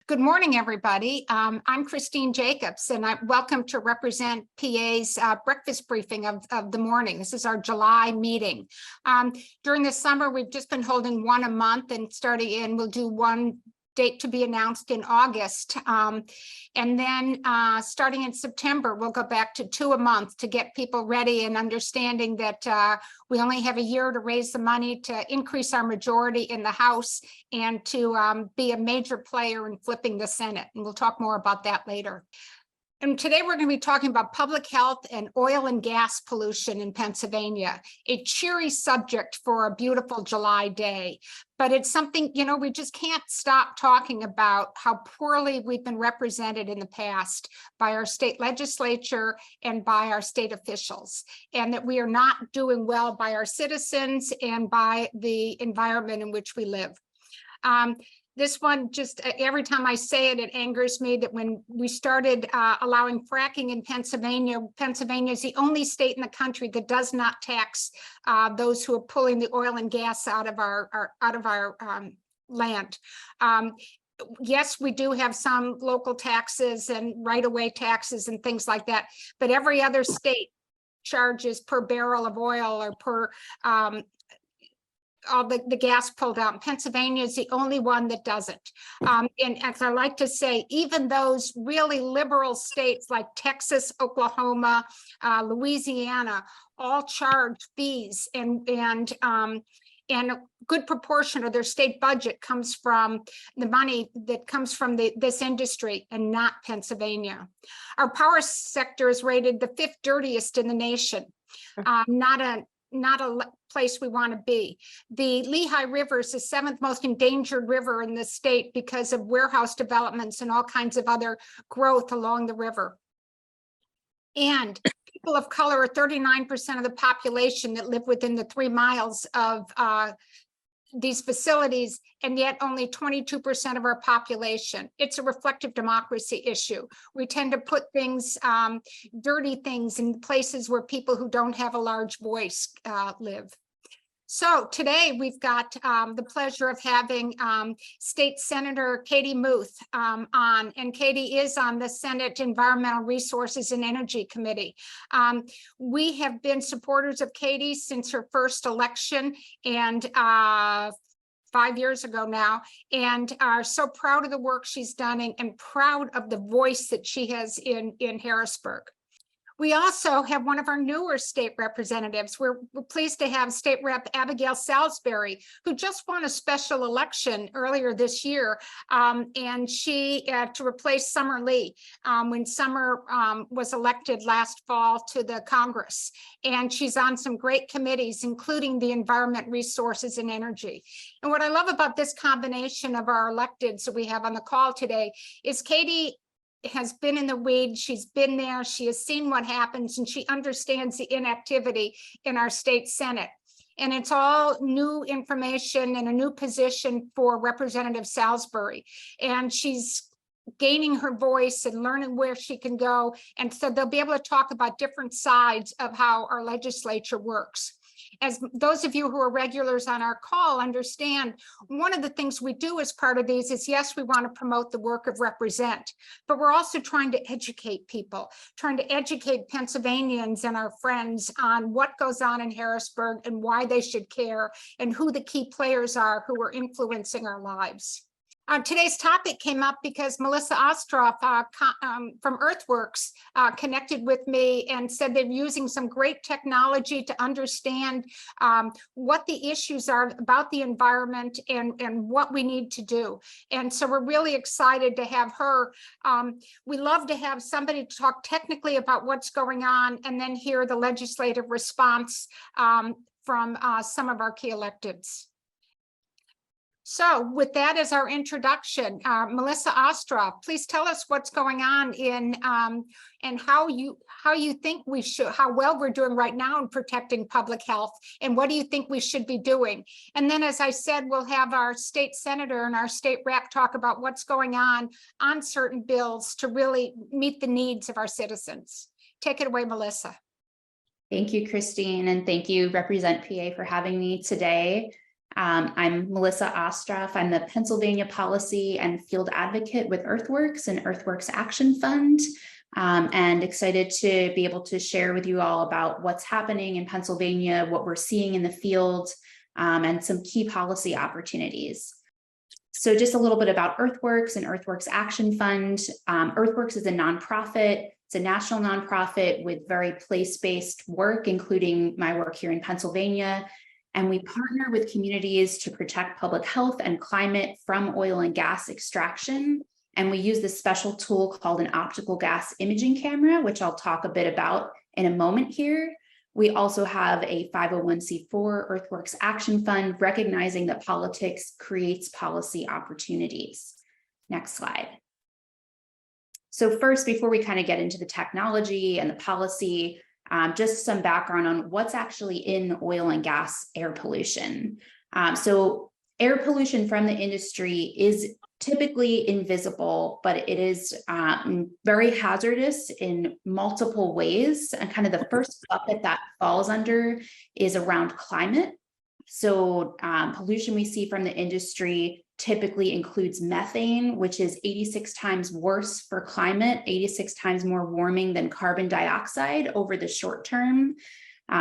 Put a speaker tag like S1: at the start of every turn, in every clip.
S1: Good morning, everybody. I'm Christine Jacobs, and I welcome to represent PA's breakfast briefing of the morning. This is our July meeting. During the summer, we've just been holding one a month, and starting in, we'll do one date to be announced in August. And then starting in September, we'll go back to 2 a month to get people ready and understanding that we only have a year to raise the money to increase our majority in the House and to be a major player in flipping the Senate. And we'll talk more about that later. And today we're going to be talking about public health and oil and gas pollution in Pennsylvania, a cheery subject for a beautiful July day. But it's something, you know, we just can't stop talking about how poorly we've been represented in the past by our state legislature and by our state officials, and that we are not doing well by our citizens and by the environment in which we live. This one, just every time I say it, it angers me that when we started allowing fracking in Pennsylvania, Pennsylvania is the only state in the country that does not tax those who are pulling the oil and gas out of our land. Yes, we do have some local taxes and right-of-way taxes and things like that, but every other state charges per barrel of oil or per all the gas pulled out. Pennsylvania is the only one that doesn't. And as I like to say, even those really liberal states like Texas, Oklahoma, Louisiana, all charge fees, and a good proportion of their state budget comes from the money that comes from this industry, and not Pennsylvania. Our power sector is rated the 5th dirtiest in the nation. Not a place we want to be. The Lehigh River is the 7th most endangered river in the state because of warehouse developments and all kinds of other growth along the river. And people of color are 39% of the population that live within the 3 miles of these facilities, and yet only 22% of our population. It's a reflective democracy issue. We tend to put things, dirty things, in places where people who don't have a large voice live. So today we've got the pleasure of having State Senator Katie Muth on, and Katie is on the Senate Environmental Resources and Energy Committee. We have been supporters of Katie since her first election, and 5 years ago now, and are so proud of the work she's done and proud of the voice that she has in Harrisburg. We also have one of our newer state representatives. We're pleased to have State Rep Abigail Salisbury, who just won a special election earlier this year, and she to replace Summer Lee when Summer was elected last fall to the Congress. And she's on some great committees, including the Environment, Resources, and Energy. And what I love about this combination of our electeds that we have on the call today is Katie has been in the weeds. She's been there, she has seen what happens, and she understands the inactivity in our state Senate. And it's all new information and a new position for Representative Salisbury. And she's gaining her voice and learning where she can go. And so they'll be able to talk about different sides of how our legislature works. As those of you who are regulars on our call understand, one of the things we do as part of these is, yes, we want to promote the work of Represent, but we're also trying to educate people, trying to educate Pennsylvanians and our friends on what goes on in Harrisburg and why they should care, and who the key players are who are influencing our lives. Today's topic came up because Melissa Ostroff from Earthworks connected with me and said they're using some great technology to understand what the issues are about the environment and what we need to do. And so we're really excited to have her. We love to have somebody to talk technically about what's going on and then hear the legislative response from some of our key electeds. So with that as our introduction, Melissa Ostroff, please tell us what's going on in and how you think we should, how well we're doing right now in protecting public health, and what do you think we should be doing? And then, as I said, we'll have our state senator and our state rep talk about what's going on certain bills to really meet the needs of our citizens. Take it away, Melissa.
S2: Thank you, Christine, and thank you, Represent PA, for having me today. I'm Melissa Ostroff. I'm the Pennsylvania Policy and Field Advocate with Earthworks and Earthworks Action Fund, and excited to be able to share with you all about what's happening in Pennsylvania, what we're seeing in the field, and some key policy opportunities. So just a little bit about Earthworks and Earthworks Action Fund. Earthworks is a nonprofit. It's a national nonprofit with very place-based work, including my work here in Pennsylvania. And we partner with communities to protect public health and climate from oil and gas extraction. And we use this special tool called an optical gas imaging camera, which I'll talk a bit about in a moment here. We also have a 501c4 Earthworks Action Fund, recognizing that politics creates policy opportunities. Next slide. So first, before we kind of get into the technology and the policy, just some background on what's actually in oil and gas air pollution. So air pollution from the industry is typically invisible, but it is very hazardous in multiple ways. And kind of the first bucket that falls under is around climate. So pollution we see from the industry typically includes methane, which is 86 times worse for climate, 86 times more warming than carbon dioxide over the short term.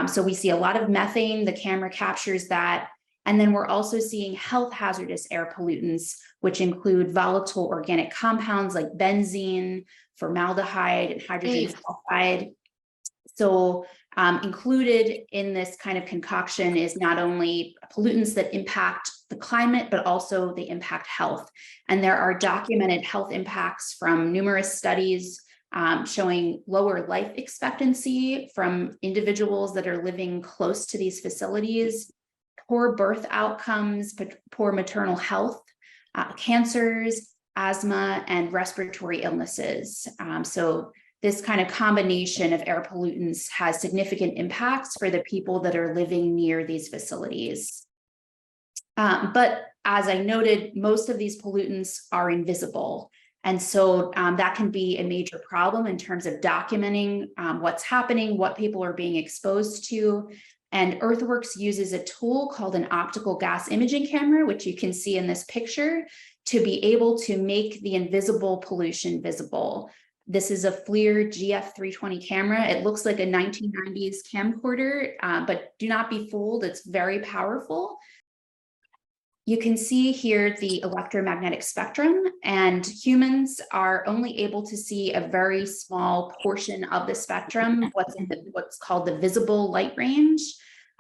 S2: So we see a lot of methane, the camera captures that. And then we're also seeing health hazardous air pollutants, which include volatile organic compounds like benzene, formaldehyde, and hydrogen sulfide. So included in this kind of concoction is not only pollutants that impact the climate, but also they impact health. And there are documented health impacts from numerous studies showing lower life expectancy from individuals that are living close to these facilities, poor birth outcomes, poor maternal health, cancers, asthma, and respiratory illnesses. So this kind of combination of air pollutants has significant impacts for the people that are living near these facilities. But as I noted, most of these pollutants are invisible. And so that can be a major problem in terms of documenting what's happening, what people are being exposed to. And Earthworks uses a tool called an optical gas imaging camera, which you can see in this picture, to be able to make the invisible pollution visible. This is a FLIR GF320 camera. It looks like a 1990s camcorder, but do not be fooled. It's very powerful. You can see here the electromagnetic spectrum, and humans are only able to see a very small portion of the spectrum, what's called the visible light range.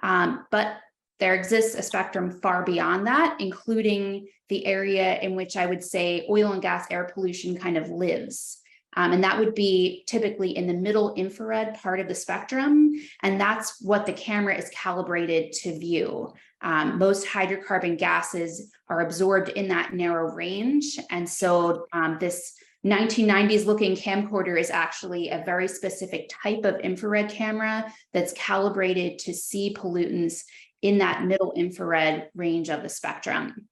S2: But there exists a spectrum far beyond that, including the area in which I would say oil and gas air pollution kind of lives. And that would be typically in the middle infrared part of the spectrum. And that's what the camera is calibrated to view. Most hydrocarbon gases are absorbed in that narrow range. And so this 1990s looking camcorder is actually a very specific type of infrared camera that's calibrated to see pollutants in that middle infrared range of the spectrum.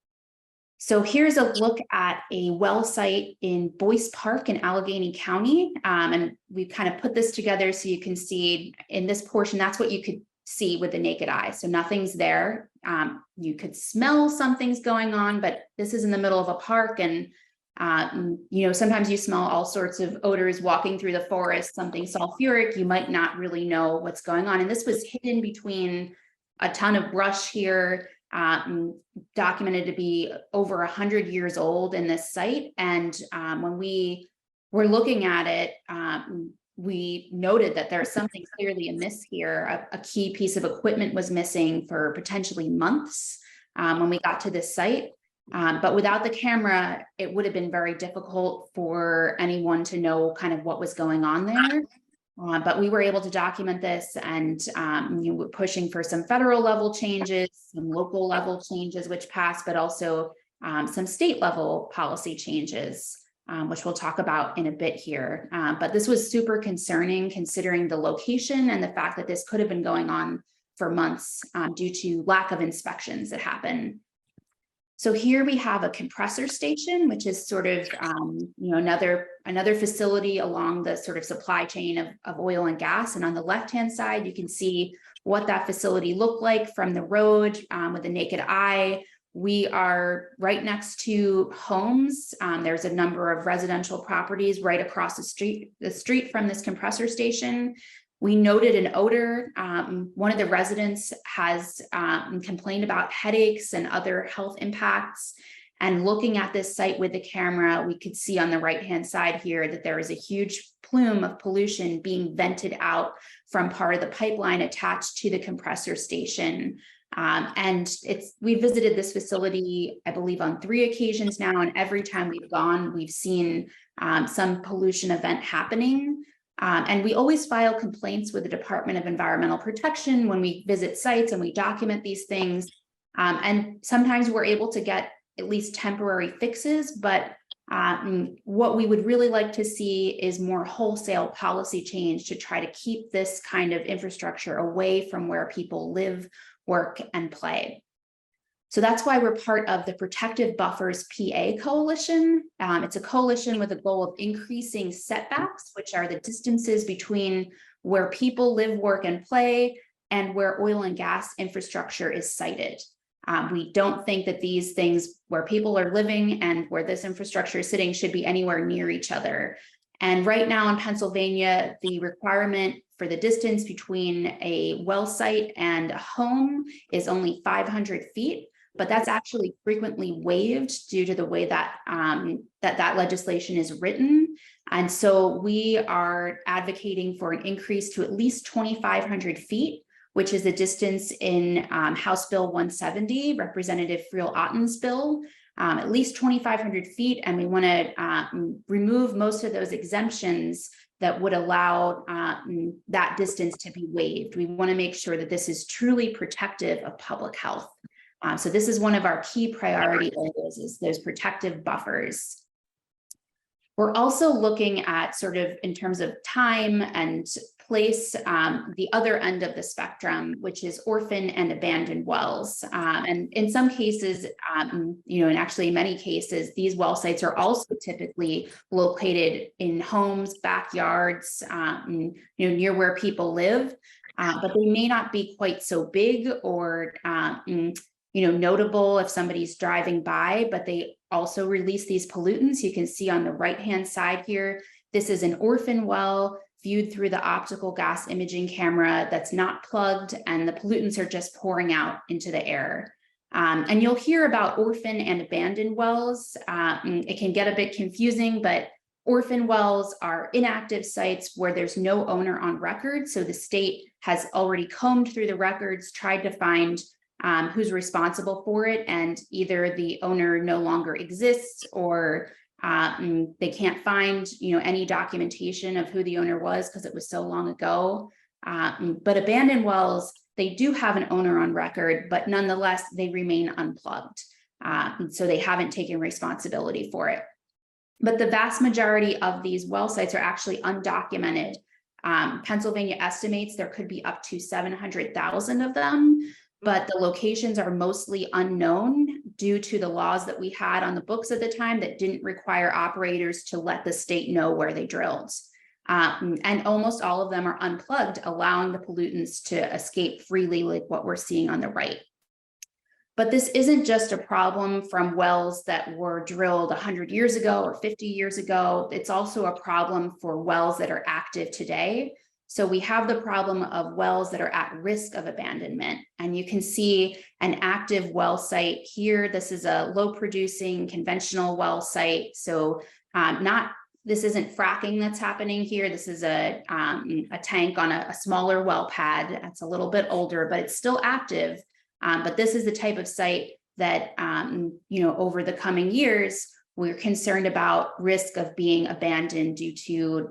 S2: So here's a look at a well site in Boyce Park in Allegheny County. And we kind of put this together so you can see in this portion, that's what you could see with the naked eye. So nothing's there. You could smell something's going on, but this is in the middle of a park. And, you know, sometimes you smell all sorts of odors walking through the forest, something sulfuric, you might not really know what's going on. And this was hidden between a ton of brush here. Documented to be over 100 years old in this site. And when we were looking at it, we noted that there's something clearly amiss here. A key piece of equipment was missing for potentially months when we got to this site. But without the camera, it would have been very difficult for anyone to know kind of what was going on there. But we were able to document this, and we're pushing for some federal level changes, some local level changes, which passed, but also some state level policy changes, which we'll talk about in a bit here. But this was super concerning considering the location and the fact that this could have been going on for months due to lack of inspections that happen. So here we have a compressor station, which is sort of another facility along the sort of supply chain of oil and gas. And on the left-hand side, you can see what that facility looked like from the road with the naked eye. We are right next to homes. There's a number of residential properties right across the street from this compressor station. We noted an odor. One of the residents has complained about headaches and other health impacts. And looking at this site with the camera, we could see on the right-hand side here that there is a huge plume of pollution being vented out from part of the pipeline attached to the compressor station. And we visited this facility, I believe, on 3 occasions now, and every time we've gone, we've seen some pollution event happening. And we always file complaints with the Department of Environmental Protection when we visit sites and we document these things. And sometimes we're able to get at least temporary fixes, but what we would really like to see is more wholesale policy change to try to keep this kind of infrastructure away from where people live, work, and play. So that's why we're part of the Protective Buffers PA Coalition. It's a coalition with a goal of increasing setbacks, which are the distances between where people live, work, and play, and where oil and gas infrastructure is sited. We don't think that these things where people are living and where this infrastructure is sitting should be anywhere near each other. And right now in Pennsylvania, the requirement for the distance between a well site and a home is only 500 feet. But that's actually frequently waived due to the way that that legislation is written. And so we are advocating for an increase to at least 2,500 feet, which is the distance in House Bill 170, Representative Friel-Otten's bill, at least 2,500 feet. And we want to remove most of those exemptions that would allow that distance to be waived. We want to make sure that this is truly protective of public health. So this is one of our key priority areas, is those protective buffers. We're also looking at, sort of in terms of time and place, the other end of the spectrum, which is orphan and abandoned wells. And in some cases, and actually in many cases, these well sites are also typically located in homes, backyards, near where people live, but they may not be quite so big or notable if somebody's driving by, but they also release these pollutants. You can see on the right-hand side here, this is an orphan well viewed through the optical gas imaging camera that's not plugged, and the pollutants are just pouring out into the air. And you'll hear about orphan and abandoned wells. It can get a bit confusing, but orphan wells are inactive sites where there's no owner on record. So the state has already combed through the records, tried to find who's responsible for it, and either the owner no longer exists or they can't find any documentation of who the owner was because it was so long ago. But abandoned wells, they do have an owner on record, but nonetheless they remain unplugged, so they haven't taken responsibility for it. But the vast majority of these well sites are actually undocumented. Pennsylvania estimates there could be up to 700,000 of them, but the locations are mostly unknown due to the laws that we had on the books at the time that didn't require operators to let the state know where they drilled. And almost all of them are unplugged, allowing the pollutants to escape freely, like what we're seeing on the right. But this isn't just a problem from wells that were drilled 100 years ago or 50 years ago. It's also a problem for wells that are active today. So we have the problem of wells that are at risk of abandonment. And you can see an active well site here. This is a low producing conventional well site. So this isn't fracking that's happening here. This is a tank on a smaller well pad. That's a little bit older, but it's still active. But this is the type of site that, over the coming years, we're concerned about risk of being abandoned due to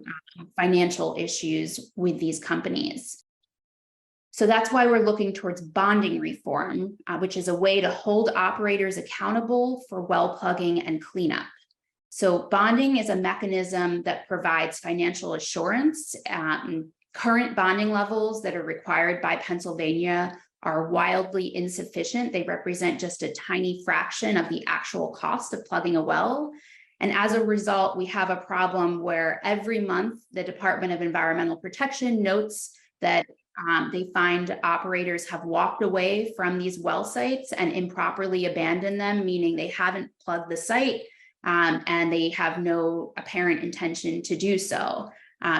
S2: financial issues with these companies. So that's why we're looking towards bonding reform, which is a way to hold operators accountable for well plugging and cleanup. So bonding is a mechanism that provides financial assurance. Current bonding levels that are required by Pennsylvania are wildly insufficient. They represent just a tiny fraction of the actual cost of plugging a well. And as a result, we have a problem where every month the Department of Environmental Protection notes that they find operators have walked away from these well sites and improperly abandoned them, meaning they haven't plugged the site and they have no apparent intention to do so.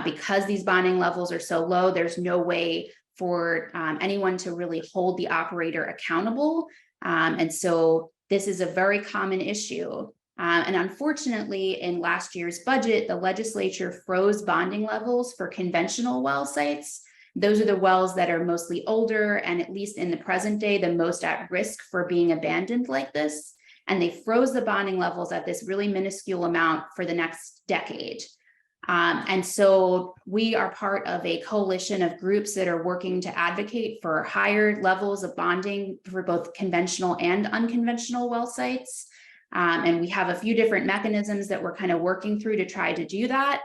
S2: Because these bonding levels are so low, there's no way for anyone to really hold the operator accountable. And so this is a very common issue. And unfortunately, in last year's budget, the legislature froze bonding levels for conventional well sites. Those are the wells that are mostly older and, at least in the present day, the most at risk for being abandoned like this. And they froze the bonding levels at this really minuscule amount for the next decade. And so we are part of a coalition of groups that are working to advocate for higher levels of bonding for both conventional and unconventional well sites. And we have a few different mechanisms that we're kind of working through to try to do that.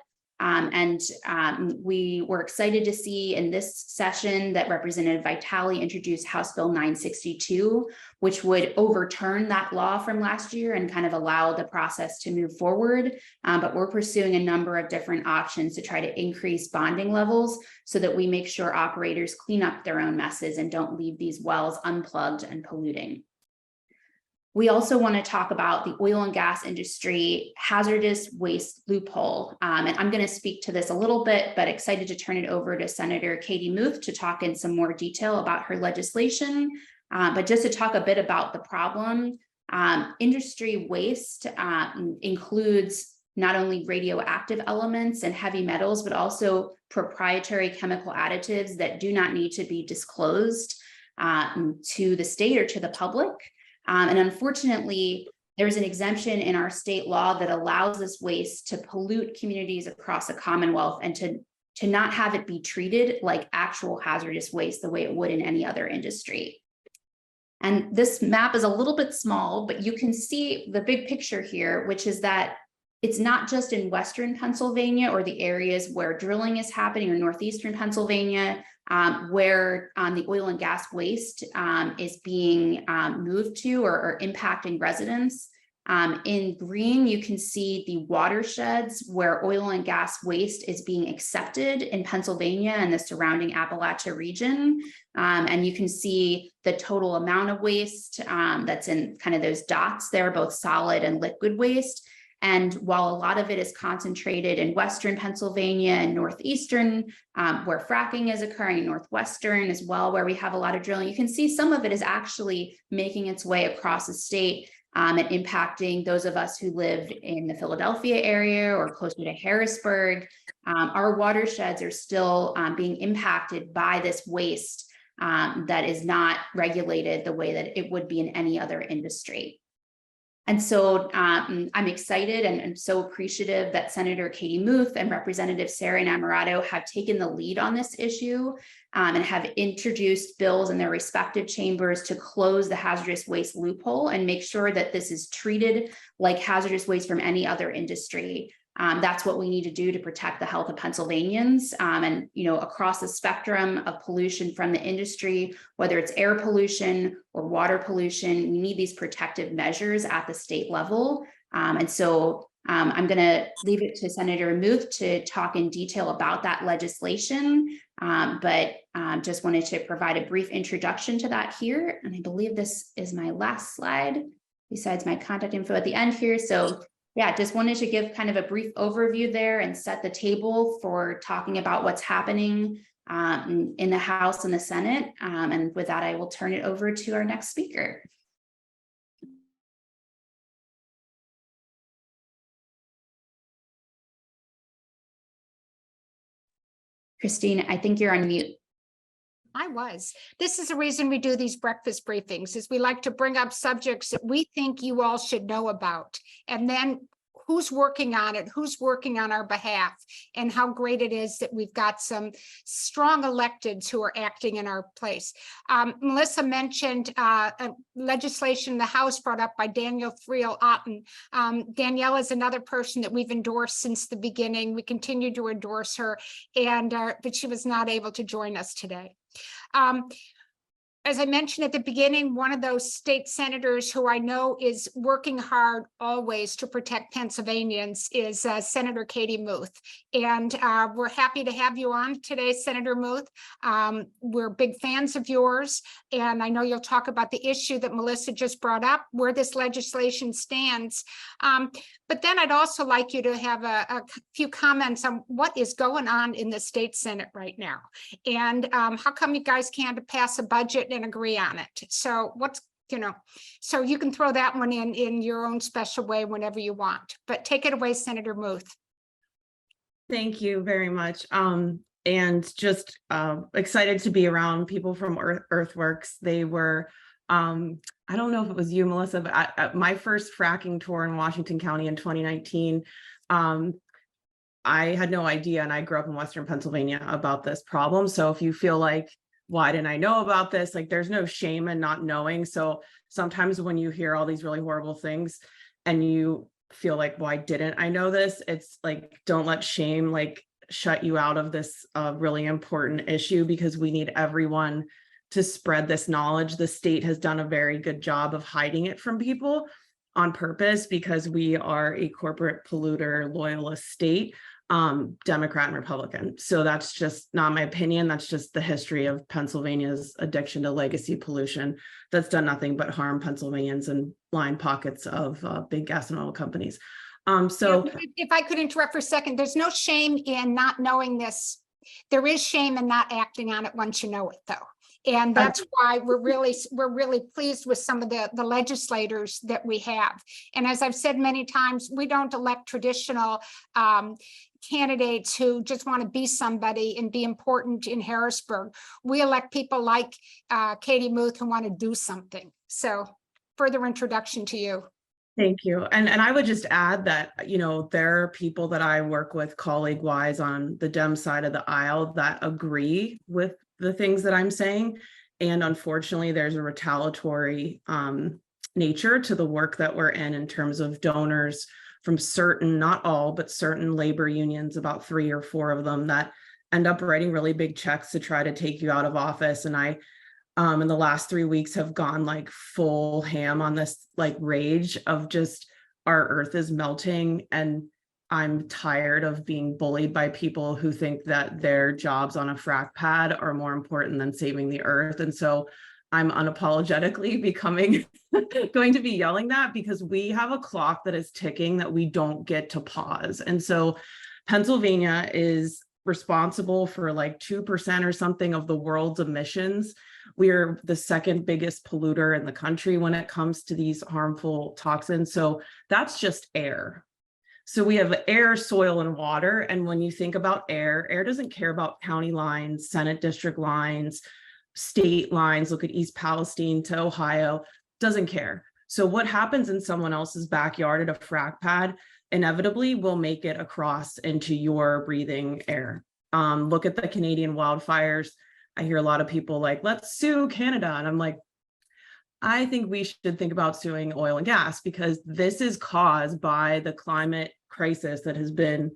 S2: We were excited to see in this session that Representative Vitale introduced House Bill 962, which would overturn that law from last year and kind of allow the process to move forward. But we're pursuing a number of different options to try to increase bonding levels so that we make sure operators clean up their own messes and don't leave these wells unplugged and polluting. We also want to talk about the oil and gas industry hazardous waste loophole. And I'm going to speak to this a little bit, but excited to turn it over to Senator Katie Muth to talk in some more detail about her legislation. But just to talk a bit about the problem, industry waste includes not only radioactive elements and heavy metals, but also proprietary chemical additives that do not need to be disclosed to the state or to the public. And unfortunately, there's an exemption in our state law that allows this waste to pollute communities across the Commonwealth and to not have it be treated like actual hazardous waste the way it would in any other industry. And this map is a little bit small, but you can see the big picture here, which is that it's not just in Western Pennsylvania or the areas where drilling is happening, or Northeastern Pennsylvania, where the oil and gas waste is being moved to or impacting residents. In green, you can see the watersheds where oil and gas waste is being accepted in Pennsylvania and the surrounding Appalachia region. And you can see the total amount of waste that's in kind of those dots there, both solid and liquid waste. And while a lot of it is concentrated in Western Pennsylvania and Northeastern, where fracking is occurring, Northwestern as well, where we have a lot of drilling, you can see some of it is actually making its way across the state and impacting those of us who live in the Philadelphia area or closer to Harrisburg. Our watersheds are still being impacted by this waste that is not regulated the way that it would be in any other industry. And so I'm excited and so appreciative that Senator Katie Muth and Representative Sarah Innamorato have taken the lead on this issue and have introduced bills in their respective chambers to close the hazardous waste loophole and make sure that this is treated like hazardous waste from any other industry. That's what we need to do to protect the health of Pennsylvanians. And, you know, across the spectrum of pollution from the industry, whether it's air pollution or water pollution, we need these protective measures at the state level. And so I'm going to leave it to Senator Muth to talk in detail about that legislation. But just wanted to provide a brief introduction to that here. And I believe this is my last slide, besides my contact info at the end here. So yeah, just wanted to give kind of a brief overview there and set the table for talking about what's happening in the House and the Senate. And with that, I will turn it over to our next speaker. Christine, I think you're on mute.
S1: I was. This is the reason we do these breakfast briefings, is we like to bring up subjects that we think you all should know about. And then who's working on it, who's working on our behalf, and how great it is that we've got some strong electeds who are acting in our place. Melissa mentioned legislation in the House brought up by Danielle Friel-Otten. Danielle is another person that we've endorsed since the beginning. We continue to endorse her, and but she was not able to join us today. as I mentioned at the beginning, one of those state senators who I know is working hard always to protect Pennsylvanians is Senator Katie Muth. And we're happy to have you on today, Senator Muth. We're big fans of yours. And I know you'll talk about the issue that Melissa just brought up, where this legislation stands. But then I'd also like you to have a few comments on what is going on in the state Senate right now. And how come you guys can't pass a budget and agree on it? So so you can throw that one in your own special way whenever you want. But take it away, Senator Muth.
S3: Thank you very much. And just excited to be around people from Earthworks. They were, I don't know if it was you, Melissa, but at my first fracking tour in Washington County in 2019, I had no idea, and I grew up in Western Pennsylvania, about this problem. So if you feel like, why didn't I know about this? Like, there's no shame in not knowing. So sometimes when you hear all these really horrible things and you feel like, why didn't I know this? It's like, don't let shame like shut you out of this really important issue, because we need everyone to spread this knowledge. The state has done a very good job of hiding it from people on purpose, because we are a corporate polluter loyalist state, Democrat and Republican. So that's just not my opinion. That's just the history of Pennsylvania's addiction to legacy pollution that's done nothing but harm Pennsylvanians and line pockets of big gas and oil companies. So
S1: if I could interrupt for a second, there's no shame in not knowing this. There is shame in not acting on it once you know it, though. And that's why we're really pleased with some of the legislators that we have. And as I've said many times, we don't elect traditional candidates who just want to be somebody and be important in Harrisburg. We elect people like Katie Muth who want to do something. So further introduction to you.
S3: Thank you. And I would just add that, there are people that I work with colleague wise on the Dem side of the aisle that agree with the things that I'm saying. And unfortunately, there's a retaliatory nature to the work that we're in terms of donors from certain, not all, but certain labor unions, about 3 or 4 of them, that end up writing really big checks to try to take you out of office. And I, in the last 3 weeks, have gone like full ham on this like rage of just our earth is melting, and I'm tired of being bullied by people who think that their jobs on a frack pad are more important than saving the earth. And so I'm unapologetically going to be yelling that, because we have a clock that is ticking that we don't get to pause. And so Pennsylvania is responsible for like 2% or something of the world's emissions. We are the second biggest polluter in the country when it comes to these harmful toxins. So that's just air. So we have air, soil, and water. And when you think about air doesn't care about county lines, Senate district lines, state lines. Look at East Palestine to Ohio, doesn't care. So what happens in someone else's backyard at a frack pad inevitably will make it across into your breathing air. Look at the Canadian wildfires. I hear a lot of people like, let's sue Canada. And I'm like, I think we should think about suing oil and gas, because this is caused by the climate crisis that has been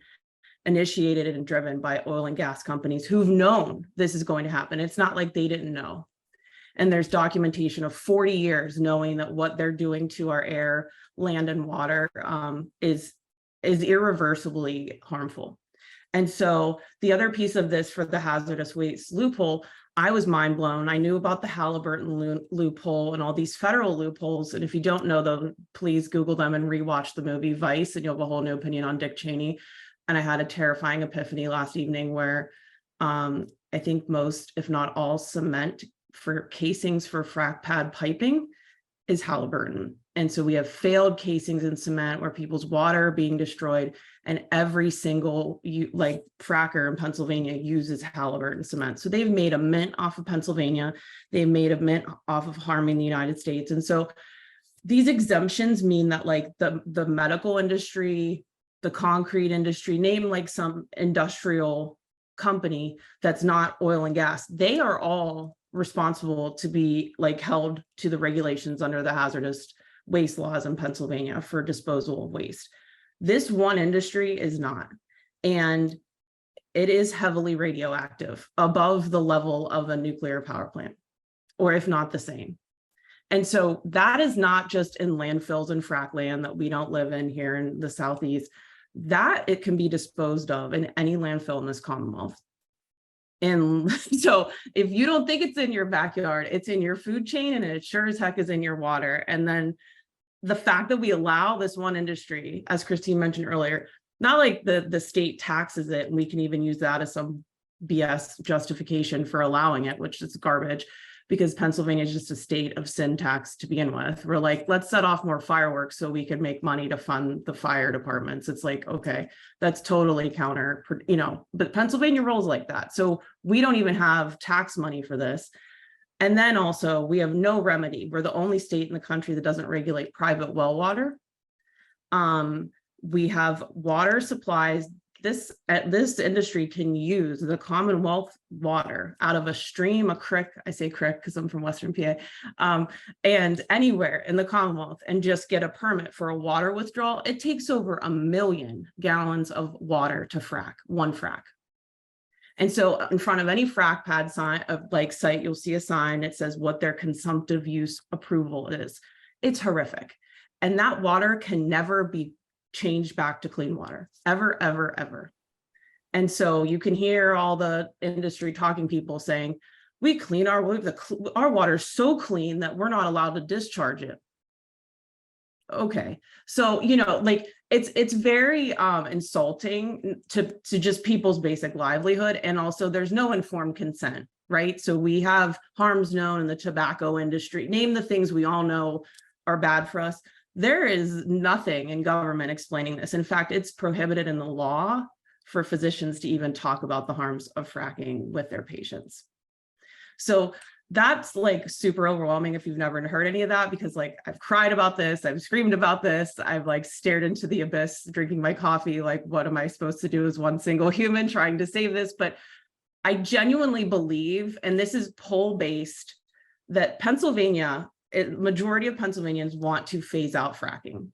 S3: initiated and driven by oil and gas companies who've known this is going to happen. It's not like they didn't know. And there's documentation of 40 years knowing that what they're doing to our air, land, and water is irreversibly harmful. And so the other piece of this for the hazardous waste loophole, I was mind blown. I knew about the Halliburton loophole and all these federal loopholes. And if you don't know them, please Google them and rewatch the movie Vice, and you'll have a whole new opinion on Dick Cheney. And I had a terrifying epiphany last evening where I think most, if not all, cement for casings for frack pad piping is Halliburton. And so we have failed casings in cement where people's water are being destroyed, and every single fracker in Pennsylvania uses Halliburton cement. So they've made a mint off of Pennsylvania. They've made a mint off of harming the United States. And so these exemptions mean that like the medical industry, the concrete industry, name like some industrial company that's not oil and gas, they are all responsible to be like held to the regulations under the hazardous waste laws in Pennsylvania for disposal of waste. This one industry is not, and it is heavily radioactive, above the level of a nuclear power plant. or if not the same. And so that is not just in landfills and frack land that we don't live in here in the Southeast, that it can be disposed of in any landfill in this Commonwealth. And so if you don't think it's in your backyard, it's in your food chain, and it sure as heck is in your water. And then the fact that we allow this one industry, as Christine mentioned earlier, not like the state taxes it, and we can even use that as some BS justification for allowing it, which is garbage, because Pennsylvania is just a state of sin tax to begin with. We're like, let's set off more fireworks so we can make money to fund the fire departments. It's like, okay, that's totally counter, but Pennsylvania rolls like that. So we don't even have tax money for this. And then also we have no remedy. We're the only state in the country that doesn't regulate private well water. We have water supplies. This industry can use the Commonwealth water out of a stream, a creek. I say creek because I'm from Western PA, and anywhere in the Commonwealth, and just get a permit for a water withdrawal. It takes over 1 million gallons of water to frack, one frack. And so in front of any frack pad site, you'll see a sign that says what their consumptive use approval is. It's horrific. And that water can never be changed back to clean water, ever, ever, ever. And so you can hear all the industry talking people saying, we clean our water so clean that we're not allowed to discharge it. Okay, so like it's very insulting to just people's basic livelihood. And also there's no informed consent, right? So we have harms known in the tobacco industry, name the things we all know are bad for us. There is nothing in government explaining this. In fact, it's prohibited in the law for physicians to even talk about the harms of fracking with their patients. So that's like super overwhelming if you've never heard any of that, because like I've cried about this, I've screamed about this, I've like stared into the abyss drinking my coffee, like what am I supposed to do as one single human trying to save this? But I genuinely believe, and this is poll based, that majority of Pennsylvanians want to phase out fracking.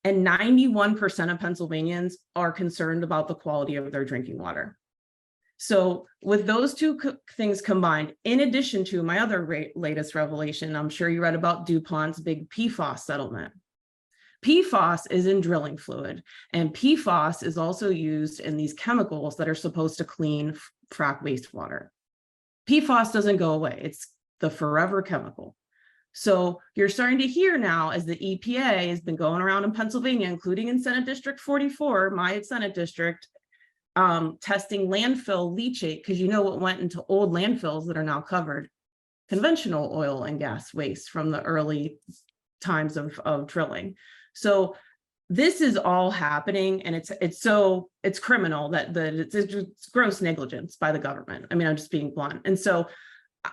S3: And 91% of Pennsylvanians are concerned about the quality of their drinking water. So with those two things combined, in addition to my other latest revelation, I'm sure you read about DuPont's big PFAS settlement. PFAS is in drilling fluid, and PFAS is also used in these chemicals that are supposed to clean frack wastewater. PFAS doesn't go away. It's the forever chemical. So you're starting to hear now, as the EPA has been going around in Pennsylvania, including in Senate District 44, my Senate district, testing landfill leachate, because what went into old landfills that are now covered? Conventional oil and gas waste from the early times of drilling. So this is all happening, and it's criminal that it's gross negligence by the government. I mean, I'm just being blunt. And so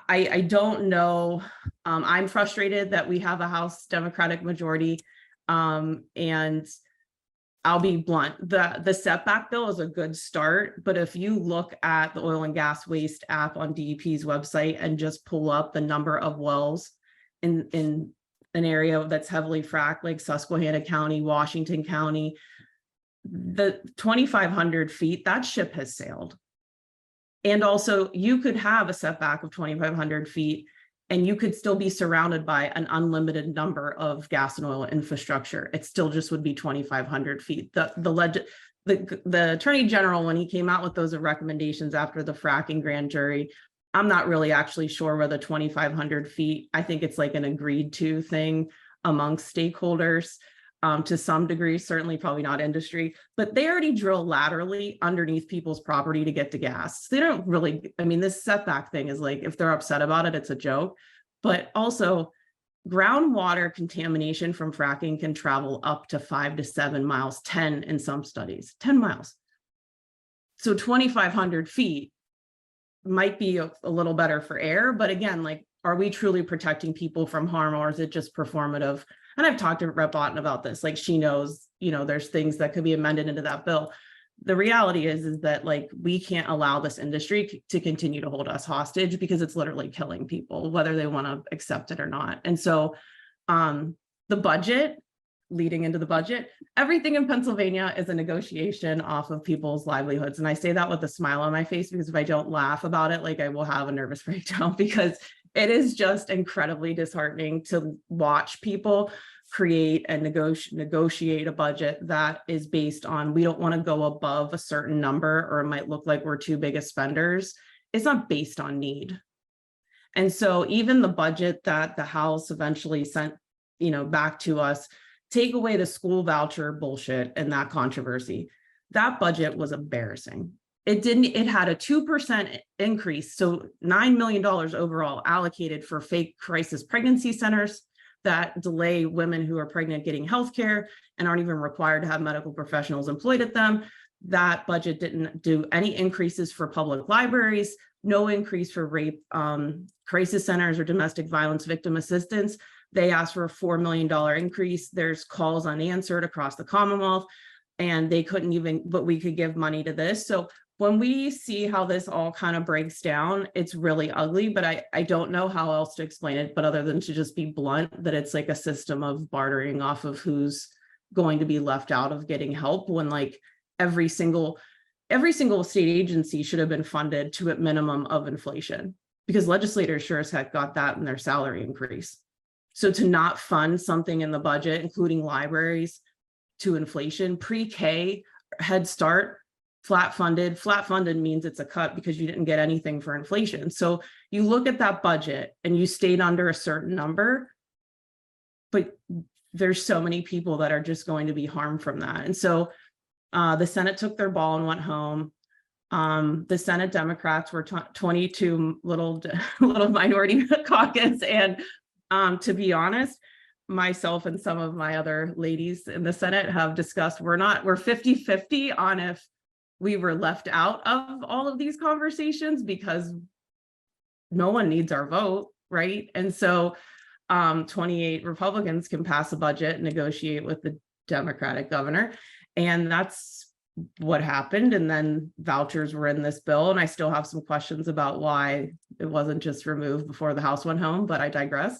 S3: I don't know. I'm frustrated that we have a House Democratic majority, and I'll be blunt. The setback bill is a good start, but if you look at the oil and gas waste app on DEP's website and just pull up the number of wells in an area that's heavily fracked, like Susquehanna County, Washington County, the 2,500 feet, that ship has sailed. And also you could have a setback of 2,500 feet and you could still be surrounded by an unlimited number of gas and oil infrastructure. It still just would be 2,500 feet. The Attorney General, when he came out with those recommendations after the fracking grand jury, I'm not really actually sure whether 2,500 feet, I think it's like an agreed to thing amongst stakeholders. To some degree, certainly probably not industry, but they already drill laterally underneath people's property to get to gas. So they don't really, I mean, this setback thing is like, if they're upset about it, it's a joke. But also groundwater contamination from fracking can travel up to 5 to 7 miles, 10 in some studies, 10 miles. So 2,500 feet might be a little better for air, but again, like, are we truly protecting people from harm, or is it just performative? And I've talked to Rep. Otten about this, like she knows, there's things that could be amended into that bill. The reality is that like, we can't allow this industry to continue to hold us hostage because it's literally killing people, whether they want to accept it or not. And so the budget, leading into the budget, everything in Pennsylvania is a negotiation off of people's livelihoods. And I say that with a smile on my face, because if I don't laugh about it, like I will have a nervous breakdown, because it is just incredibly disheartening to watch people create and negotiate a budget that is based on, we don't want to go above a certain number, or it might look like we're too big of spenders. It's not based on need. And so even the budget that the House eventually sent, back to us, take away the school voucher bullshit and that controversy, that budget was embarrassing. It had a 2% increase. So $9 million overall allocated for fake crisis pregnancy centers that delay women who are pregnant getting healthcare and aren't even required to have medical professionals employed at them. That budget didn't do any increases for public libraries, no increase for rape crisis centers or domestic violence victim assistance. They asked for a $4 million increase. There's calls unanswered across the Commonwealth, and they couldn't even, but we could give money to this. So when we see how this all kind of breaks down, it's really ugly, but I don't know how else to explain it, but other than to just be blunt, that it's like a system of bartering off of who's going to be left out of getting help, when like every single state agency should have been funded to a minimum of inflation, because legislators sure as heck got that in their salary increase. So to not fund something in the budget, including libraries, to inflation, pre-K, Head Start, flat funded means it's a cut because you didn't get anything for inflation. So you look at that budget and you stayed under a certain number, but there's so many people that are just going to be harmed from that. And so the Senate took their ball and went home. The Senate Democrats were 22 little minority caucus. And to be honest, myself and some of my other ladies in the Senate have discussed, we're 50-50 on if we were left out of all of these conversations, because no one needs our vote, right? And so 28 Republicans can pass a budget, negotiate with the Democratic governor, and that's what happened. And then vouchers were in this bill, and I still have some questions about why it wasn't just removed before the House went home, but I digress.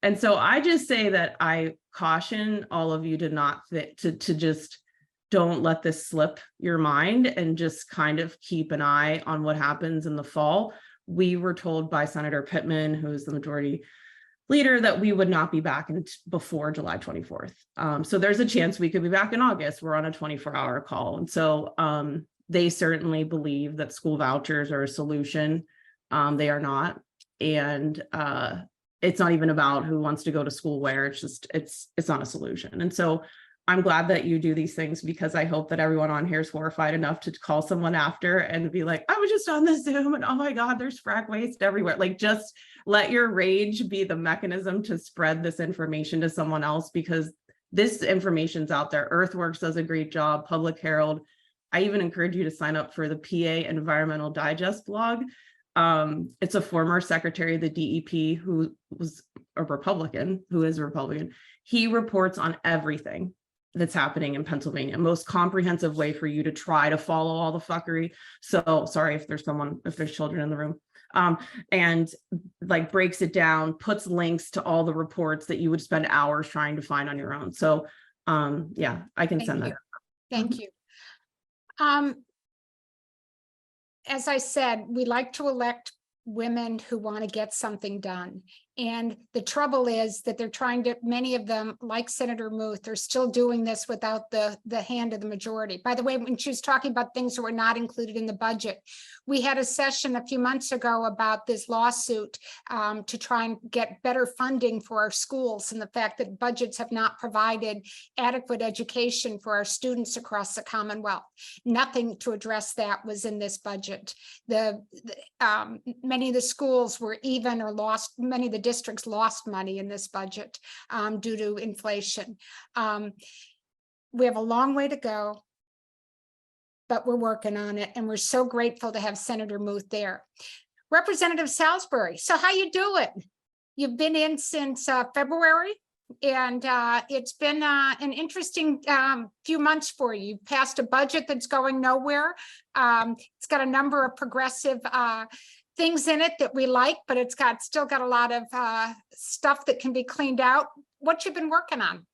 S3: And so I just say that I caution all of you to just don't let this slip your mind, and just kind of keep an eye on what happens in the fall. We were told by Senator Pittman, who is the majority leader, that we would not be back before July 24th. So there's a chance we could be back in August. We're on a 24-hour call. And so they certainly believe that school vouchers are a solution. They are not. And it's not even about who wants to go to school where. It's just, it's not a solution. And so I'm glad that you do these things, because I hope that everyone on here is horrified enough to call someone after and be like, I was just on the Zoom and oh my God, there's frack waste everywhere. Like, just let your rage be the mechanism to spread this information to someone else, because this information's out there. Earthworks does a great job, Public Herald. I even encourage you to sign up for the PA Environmental Digest blog. It's a former secretary of the DEP who is a Republican. He reports on everything that's happening in Pennsylvania. Most comprehensive way for you to try to follow all the fuckery. So sorry if there's children in the room. And like breaks it down, puts links to all the reports that you would spend hours trying to find on your own. So yeah, I can send that.
S1: Thank you. As I said, we like to elect women who want to get something done. And the trouble is that they're trying to, many of them, like Senator Muth, are still doing this without the hand of the majority. By the way, when she was talking about things that were not included in the budget, we had a session a few months ago about this lawsuit to try and get better funding for our schools, and the fact that budgets have not provided adequate education for our students across the Commonwealth. Nothing to address that was in this budget. Many of the schools were even or lost, many of the districts lost money in this budget due to inflation. We have a long way to go, but we're working on it, and we're so grateful to have Senator Muth there. Representative Salisbury, so how you doing? You've been in since February, and it's been an interesting few months for you. You passed a budget that's going nowhere. It's got a number of progressive things in it that we like, but it's still got a lot of stuff that can be cleaned out. What you've been working on?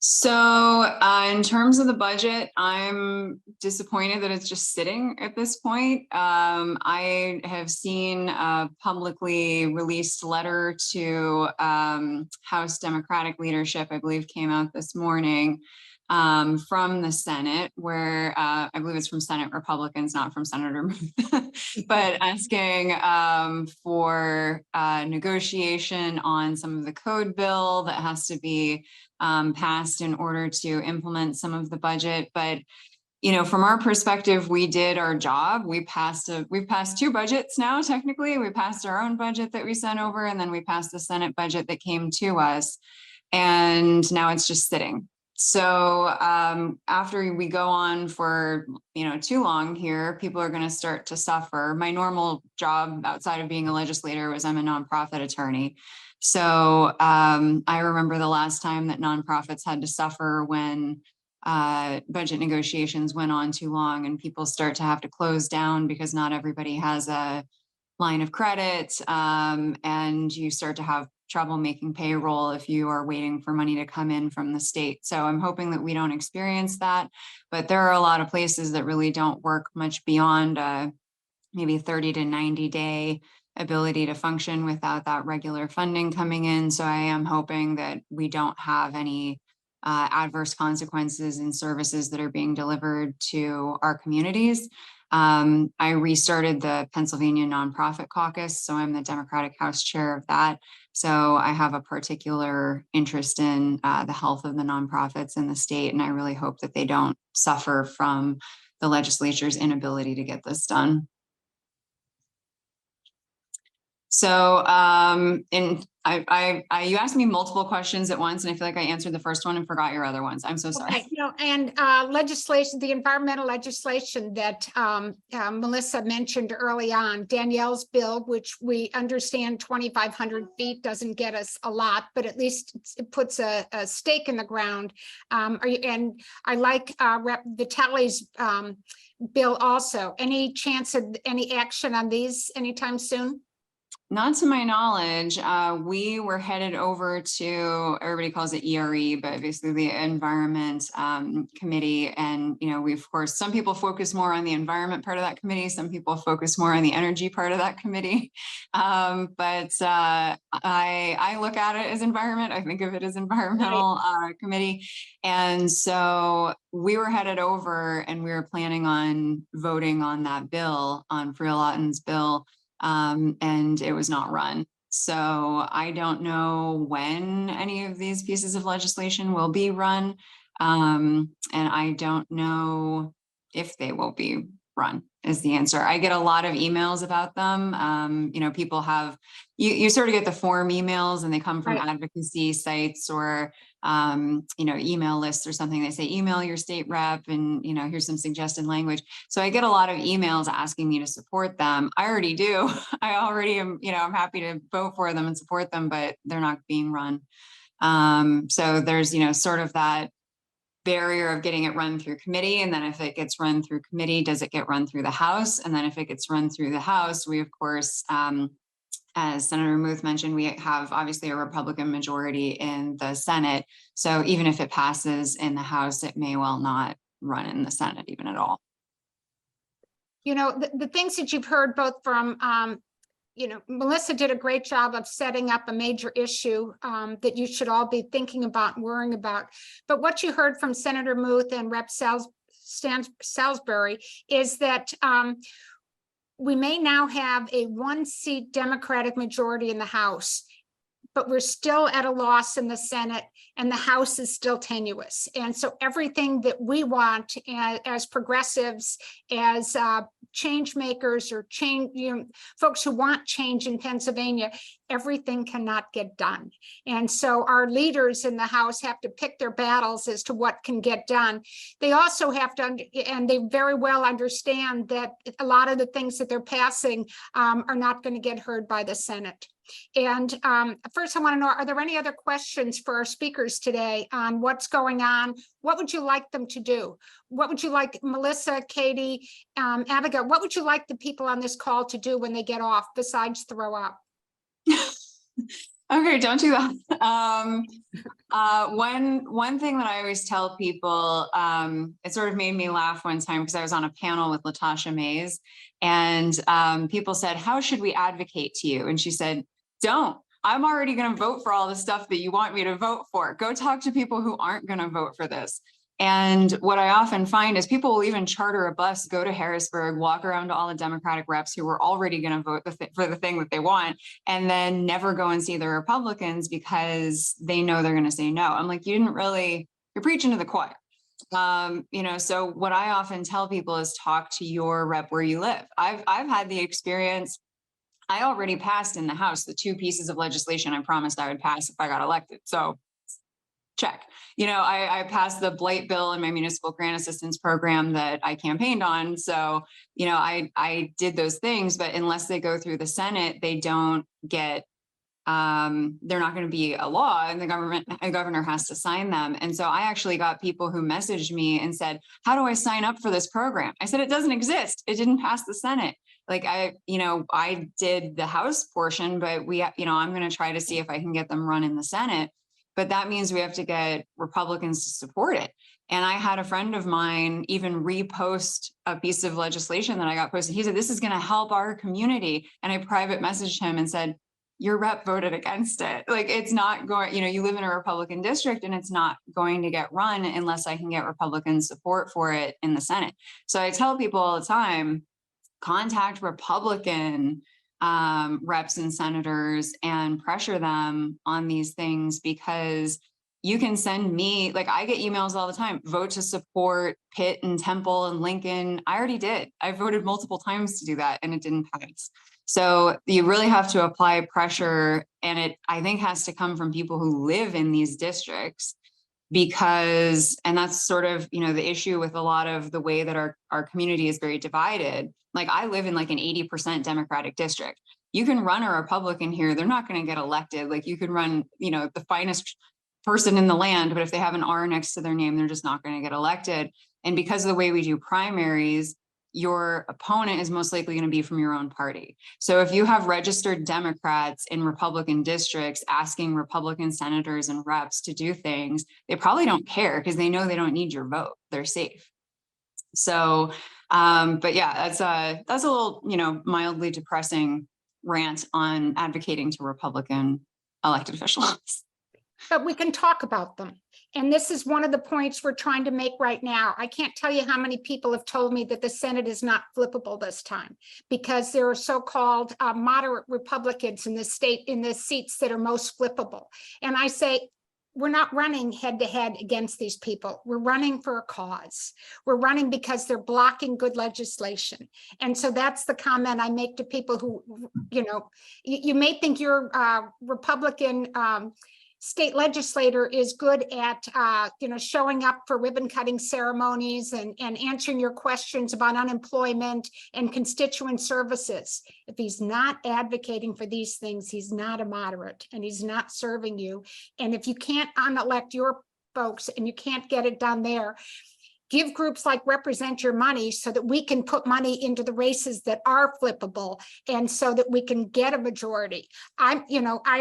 S4: So in terms of the budget, I'm disappointed that it's just sitting at this point. I have seen a publicly released letter to House Democratic leadership, I believe came out this morning, from the Senate, where I believe it's from Senate Republicans, not from Senator Muth, but asking for negotiation on some of the code bill that has to be passed in order to implement some of the budget. But, you know, from our perspective, we did our job. We've passed two budgets now, technically. We passed our own budget that we sent over, and then we passed the Senate budget that came to us. And now it's just sitting. So after we go on for, you know, too long here, people are going to start to suffer. My normal job outside of being a legislator was I'm a nonprofit attorney. So I remember the last time that nonprofits had to suffer when budget negotiations went on too long and people start to have to close down because not everybody has a line of credit, and you start to have trouble making payroll if you are waiting for money to come in from the state. So I'm hoping that we don't experience that, but there are a lot of places that really don't work much beyond maybe 30 to 90 day ability to function without that regular funding coming in. So I am hoping that we don't have any adverse consequences in services that are being delivered to our communities. I restarted the Pennsylvania Nonprofit Caucus, so I'm the Democratic House Chair of that. So I have a particular interest in the health of the nonprofits in the state, and I really hope that they don't suffer from the legislature's inability to get this done. So, you asked me multiple questions at once, and I feel like I answered the first one and forgot your other ones. I'm so sorry.
S1: Okay, you know, and legislation, the environmental legislation that Melissa mentioned early on, Danielle's bill, which we understand 2,500 feet doesn't get us a lot, but at least it puts a stake in the ground. And I like Rep. Vitale's bill also. Any chance of any action on these anytime soon?
S4: Not to my knowledge. We were headed over to, everybody calls it ERE, but basically the Environment Committee. And, you know, we, of course, some people focus more on the environment part of that committee. Some people focus more on the energy part of that committee. But I look at it as environment. I think of it as environmental committee. And so we were headed over and we were planning on voting on that bill, on Friel Otten's bill. And it was not run. So I don't know when any of these pieces of legislation will be run. And I don't know if they will be run is the answer. I get a lot of emails about them. You know, people have, you sort of get the form emails and they come from advocacy sites or, you know, email lists or something. They say, email your state rep and, you know, here's some suggested language. So I get a lot of emails asking me to support them. I already do. I already am, you know, I'm happy to vote for them and support them, but they're not being run. So there's, you know, sort of that barrier of getting it run through committee. And then if it gets run through committee, does it get run through the House? And then if it gets run through the House, we, of course, as Senator Muth mentioned, we have obviously a Republican majority in the Senate. So even if it passes in the House, it may well not run in the Senate even at all.
S1: You know, the things that you've heard both from, you know, Melissa did a great job of setting up a major issue that you should all be thinking about and worrying about. But what you heard from Senator Muth and Rep. Salisbury is that we may now have a 1-seat Democratic majority in the House, but we're still at a loss in the Senate and the House is still tenuous. And so everything that we want as progressives, as change makers or change, you know, folks who want change in Pennsylvania, everything cannot get done. And so our leaders in the House have to pick their battles as to what can get done. They also have to, and they very well understand that a lot of the things that they're passing are not going to get heard by the Senate. And first I want to know, are there any other questions for our speakers today on what's going on? What would you like them to do? What would you like, Melissa, Katie, Abigail, what would you like the people on this call to do when they get off besides throw up?
S4: Okay, don't do that. One thing that I always tell people, it sort of made me laugh one time because I was on a panel with Latasha Mays, and people said, "How should we advocate to you?" And she said, "Don't. I'm already going to vote for all the stuff that you want me to vote for. Go talk to people who aren't going to vote for this." And what I often find is people will even charter a bus, go to Harrisburg, walk around to all the Democratic reps who were already going to vote for the thing that they want, and then never go and see the Republicans because they know they're going to say no. I'm like, you're preaching to the choir. So what I often tell people is talk to your rep where you live. I've had the experience. I already passed in the House the 2 pieces of legislation I promised I would pass if I got elected. So check. I passed the blight bill in my municipal grant assistance program that I campaigned on. So, I did those things, but unless they go through the Senate, they don't get, they're not going to be a law, and the governor has to sign them. And so I actually got people who messaged me and said, "How do I sign up for this program?" I said, "It doesn't exist. It didn't pass the Senate." Like I did the House portion, but I'm going to try to see if I can get them run in the Senate. But that means we have to get Republicans to support it. And I had a friend of mine even repost a piece of legislation that I got posted. He said, "This is going to help our community." And I private messaged him and said, "Your rep voted against it. Like, it's not going, you live in a Republican district and it's not going to get run unless I can get Republican support for it in the Senate." So I tell people all the time, contact Republican reps and senators and pressure them on these things, because you can send me, like, I get emails all the time, vote to support Pitt and Temple and Lincoln. I already did. I voted multiple times to do that and it didn't pass. So you really have to apply pressure, and it, I think, has to come from people who live in these districts, because, and that's sort of, the issue with a lot of the way that our community is very divided. Like, I live in like an 80% Democratic district. You can run a Republican here, they're not going to get elected. Like, you could run, the finest person in the land, but if they have an R next to their name, they're just not going to get elected. And because of the way we do primaries, your opponent is most likely going to be from your own party. So if you have registered Democrats in Republican districts asking Republican senators and reps to do things, they probably don't care because they know they don't need your vote. They're safe. So, but yeah, that's a little, mildly depressing rant on advocating to Republican elected officials.
S1: But we can talk about them. And this is one of the points we're trying to make right now. I can't tell you how many people have told me that the Senate is not flippable this time, because there are so-called moderate Republicans in the state, in the seats that are most flippable. And I say, we're not running head to head against these people. We're running for a cause. We're running because they're blocking good legislation. And so that's the comment I make to people who, you may think your Republican state legislator is good at, showing up for ribbon cutting ceremonies and answering your questions about unemployment and constituent services. If he's not advocating for these things, he's not a moderate and he's not serving you. And if you can't unelect your folks and you can't get it done there, give groups like Represent Your Money so that we can put money into the races that are flippable, and so that we can get a majority. I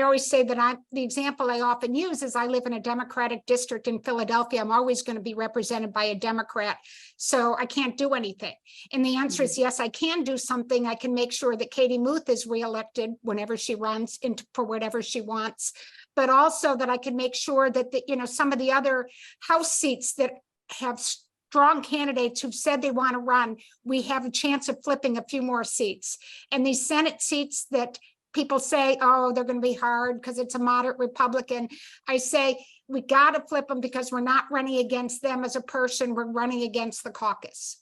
S1: always say that the example I often use is I live in a Democratic district in Philadelphia. I'm always going to be represented by a Democrat, so I can't do anything. And the answer is yes, I can do something. I can make sure that Katie Muth is reelected whenever she runs for whatever she wants, but also that I can make sure that some of the other House seats that have strong candidates who've said they want to run, we have a chance of flipping a few more seats. And these Senate seats that people say, oh, they're going to be hard because it's a moderate Republican, I say, we got to flip them because we're not running against them as a person, we're running against the caucus.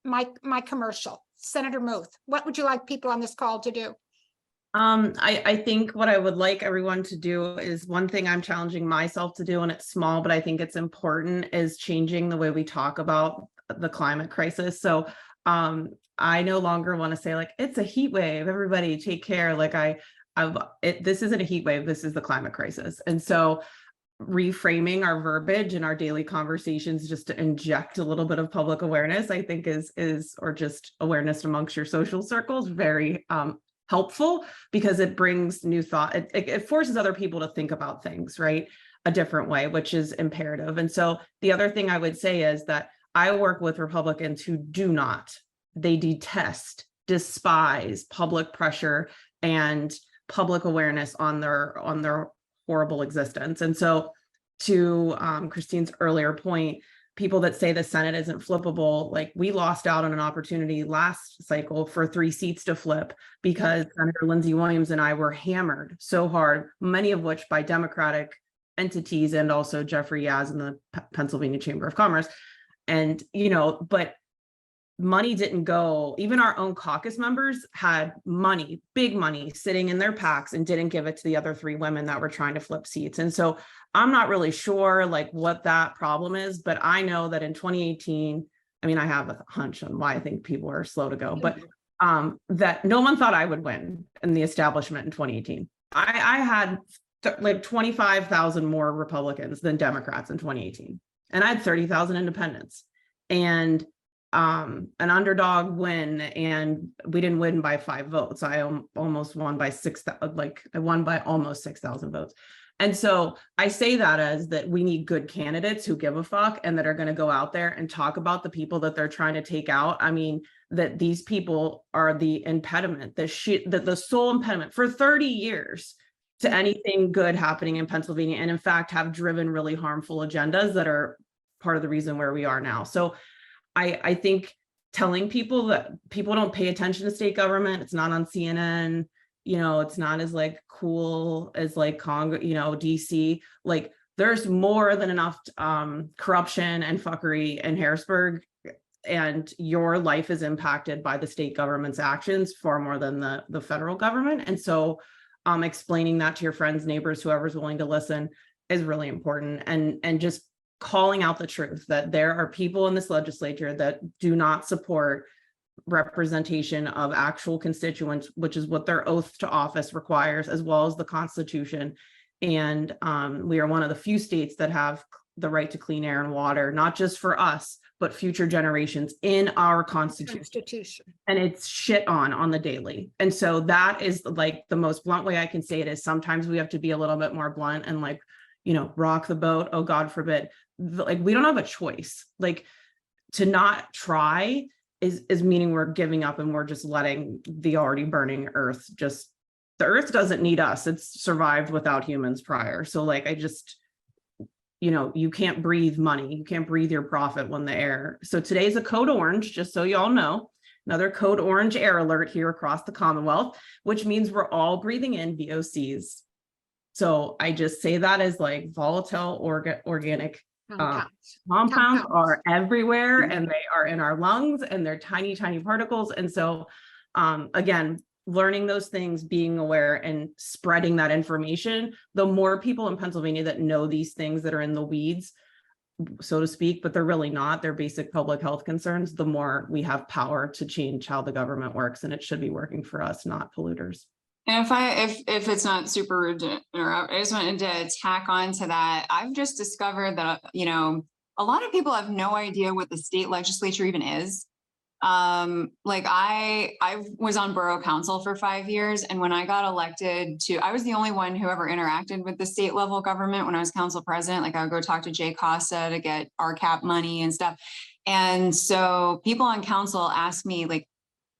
S1: My commercial. Senator Muth, what would you like people on this call to do?
S3: I think what I would like everyone to do is, one thing I'm challenging myself to do, and it's small, but I think it's important, is changing the way we talk about the climate crisis. So I no longer want to say like, it's a heat wave, everybody take care. Like this isn't a heat wave, this is the climate crisis. And so reframing our verbiage in our daily conversations just to inject a little bit of public awareness, I think is or just awareness amongst your social circles, very helpful because it brings new thought. It forces other people to think about things, right, a different way, which is imperative. And so the other thing I would say is that I work with Republicans who they detest, despise public pressure and public awareness on their horrible existence. And so to Christine's earlier point, people that say the Senate isn't flippable, like we lost out on an opportunity last cycle for 3 seats to flip because Senator Lindsey Williams and I were hammered so hard, many of which by Democratic entities and also Jeffrey Yaz in the Pennsylvania Chamber of Commerce. And, but money didn't go, even our own caucus members had money, big money sitting in their PACs and didn't give it to the other 3 women that were trying to flip seats. And so I'm not really sure like what that problem is, but I know that in 2018, I mean, I have a hunch on why I think people are slow to go, but that no one thought I would win in the establishment in 2018. I had like 25,000 more Republicans than Democrats in 2018. And I had 30,000 independents and an underdog win, and we didn't win by 5 votes. I almost won by 6,000, like I won by almost 6,000 votes. And so I say that as that we need good candidates who give a fuck and that are going to go out there and talk about the people that they're trying to take out. I mean, that these people are the impediment, the sole impediment for 30 years to anything good happening in Pennsylvania, and in fact have driven really harmful agendas that are part of the reason where we are now. So I think telling people that people don't pay attention to state government, it's not on CNN, it's not as like cool as like Congress, DC, like there's more than enough corruption and fuckery in Harrisburg, and your life is impacted by the state government's actions far more than the federal government. And so explaining that to your friends, neighbors, whoever's willing to listen is really important. And just calling out the truth that there are people in this legislature that do not support representation of actual constituents, which is what their oath to office requires, as well as the Constitution. And we are one of the few states that have the right to clean air and water, not just for us, but future generations in our Constitution. And it's shit on the daily. And so that is like the most blunt way I can say it is sometimes we have to be a little bit more blunt and like, rock the boat. Oh, God forbid. Like, we don't have a choice. Like, to not try is meaning we're giving up and we're just letting the already burning earth the earth doesn't need us. It's survived without humans prior. So like, you can't breathe money. You can't breathe your profit when the air. So today's a code orange, just so y'all know, another code orange air alert here across the Commonwealth, which means we're all breathing in VOCs. So I just say that as like volatile organic compounds are everywhere, and they are in our lungs, and they're tiny, tiny particles. And so again, learning those things, being aware and spreading that information, the more people in Pennsylvania that know these things that are in the weeds, so to speak, but they're really not, they're basic public health concerns, the more we have power to change how the government works. And it should be working for us, not polluters.
S4: And if it's not super rude to interrupt, I just wanted to tack on to that. I've just discovered that, a lot of people have no idea what the state legislature even is. Like I was on borough council for 5 years. And when I got elected I was the only one who ever interacted with the state level government when I was council president. Like I would go talk to Jay Costa to get RCAP money and stuff. And so people on council ask me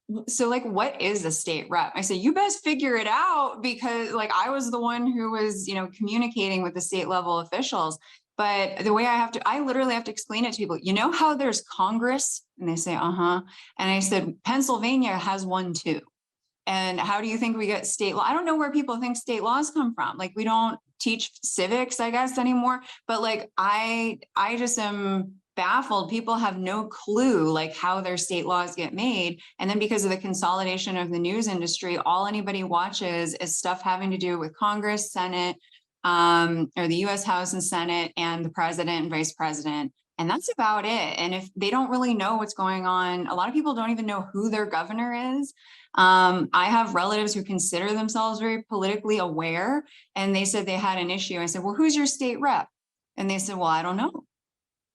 S4: what is a state rep? I said, you best figure it out, because like I was the one who was, communicating with the state level officials. But the way I literally have to explain it to people, how there's Congress? And they say, uh-huh. And I said, Pennsylvania has one too. And how do you think we get state law? I don't know where people think state laws come from. Like we don't teach civics, I guess, anymore. But like, I just am baffled. People have no clue like how their state laws get made. And then because of the consolidation of the news industry, all anybody watches is stuff having to do with Congress, Senate, or the US House and Senate, and the president and vice president. And that's about it. And if they don't really know what's going on, a lot of people don't even know who their governor is. I have relatives who consider themselves very politically aware, and they said they had an issue. I said, well, who's your state rep? And they said, well, I don't know.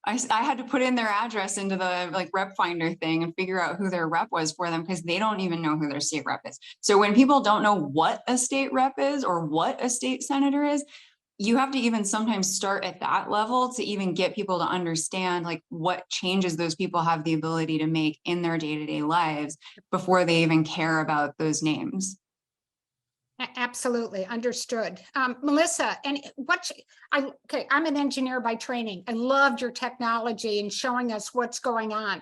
S4: I had to put in their address into the like rep finder thing and figure out who their rep was for them because they don't even know who their state rep is. So when people don't know what a state rep is or what a state senator is, you have to even sometimes start at that level to even get people to understand like what changes those people have the ability to make in their day-to-day lives before they even care about those names.
S1: Absolutely understood. Melissa, and I'm an engineer by training. I loved your technology and showing us what's going on.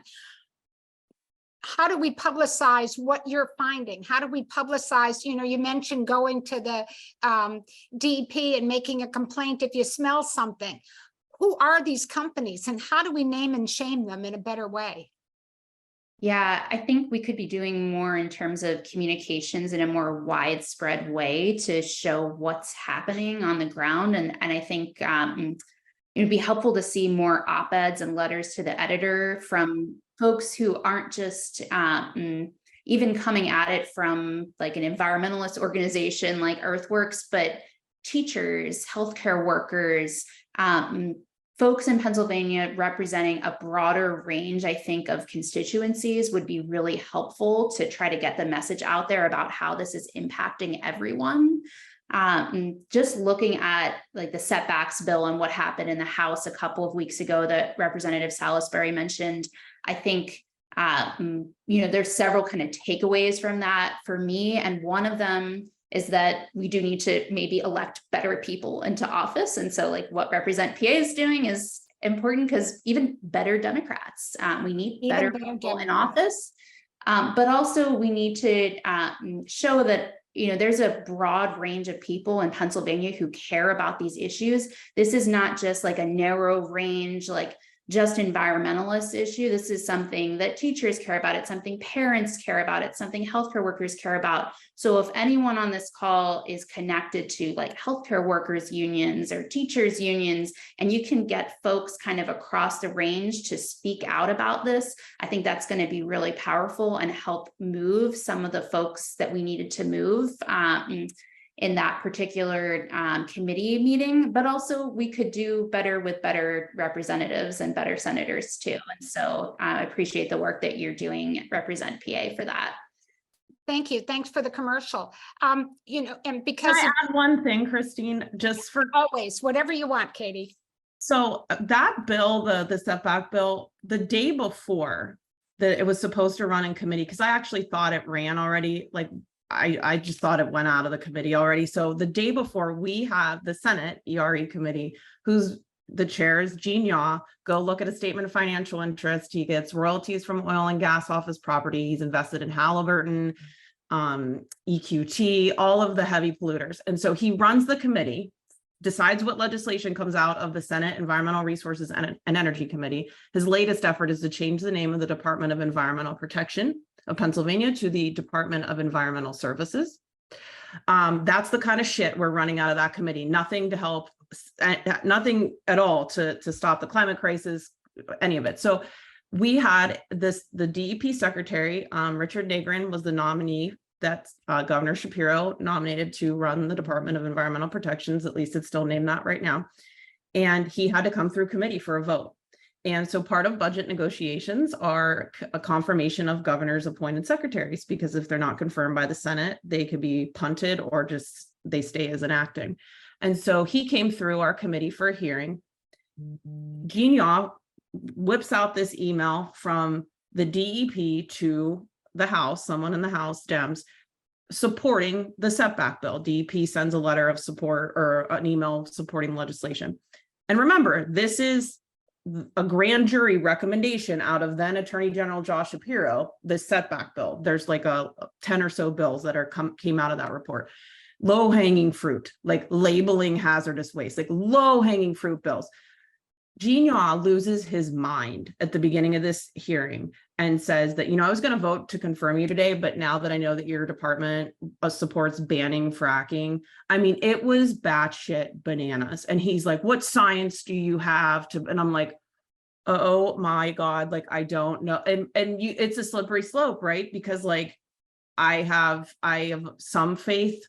S1: How do we publicize what you're finding? How do we publicize, you mentioned going to the DEP and making a complaint if you smell something. Who are these companies and how do we name and shame them in a better way?
S2: Yeah, I think we could be doing more in terms of communications in a more widespread way to show what's happening on the ground. And I think it would be helpful to see more op-eds and letters to the editor from folks who aren't just even coming at it from like an environmentalist organization like Earthworks, but teachers, healthcare workers, folks in Pennsylvania representing a broader range, I think, of constituencies would be really helpful to try to get the message out there about how this is impacting everyone. Just looking at like the setbacks bill and what happened in the House a couple of weeks ago that Representative Salisbury mentioned, I think, there's several kind of takeaways from that for me. And one of them is that we do need to maybe elect better people into office. And so like what Represent PA is doing is important because even better Democrats, we need better people in office. But also we need to show that, there's a broad range of people in Pennsylvania who care about these issues. This is not just like a narrow range, like just environmentalist issue. This is something that teachers care about. It's something parents care about. It's something healthcare workers care about. So if anyone on this call is connected to like healthcare workers unions or teachers unions, and you can get folks kind of across the range to speak out about this, I think that's going to be really powerful and help move some of the folks that we needed to move in that particular committee meeting, but also we could do better with better representatives and better senators too. And so I appreciate the work that you're doing, Represent PA, for that.
S1: Thank you. Thanks for the commercial. And because
S3: Can I add one thing, Christine, just for
S1: always, whatever you want, Katie.
S3: So that bill, the setback bill, the day before that it was supposed to run in committee, because I actually thought it ran already, like I just thought it went out of the committee already. So the day before, we have the Senate ERE committee, who's the chair is Gene Yaw. Go look at a statement of financial interest. He gets royalties from oil and gas off his property. He's invested in Halliburton, EQT, all of the heavy polluters. And so he runs the committee, decides what legislation comes out of the Senate Environmental Resources and Energy Committee. His latest effort is to change the name of the Department of Environmental Protection of Pennsylvania to the Department of Environmental Services. That's the kind of shit we're running out of that committee. Nothing to help, nothing at all to stop the climate crisis, any of it. So we had the DEP secretary, Richard Negrin, was the nominee that Governor Shapiro nominated to run the Department of Environmental Protections. At least it's still named that right now. And he had to come through committee for a vote. And so part of budget negotiations are a confirmation of governor's appointed secretaries, because if they're not confirmed by the Senate, they could be punted or just they stay as enacting. And so he came through our committee for a hearing. Gene Yaw whips out this email from the DEP to the House, someone in the House, Dems, supporting the setback bill. DEP sends a letter of support or an email supporting legislation. And remember, this is a grand jury recommendation out of then Attorney General Josh Shapiro, the setback bill. There's like 10 or so bills that came out of that report. Low-hanging fruit, like labeling hazardous waste, like low-hanging fruit bills. Gene Yaw loses his mind at the beginning of this hearing and says that, I was going to vote to confirm you today, but now that I know that your department supports banning fracking, I mean, it was batshit bananas. And he's like, what science do you have to, and I'm like, oh my God, like, I don't know. And it's a slippery slope, right? Because like, I have some faith,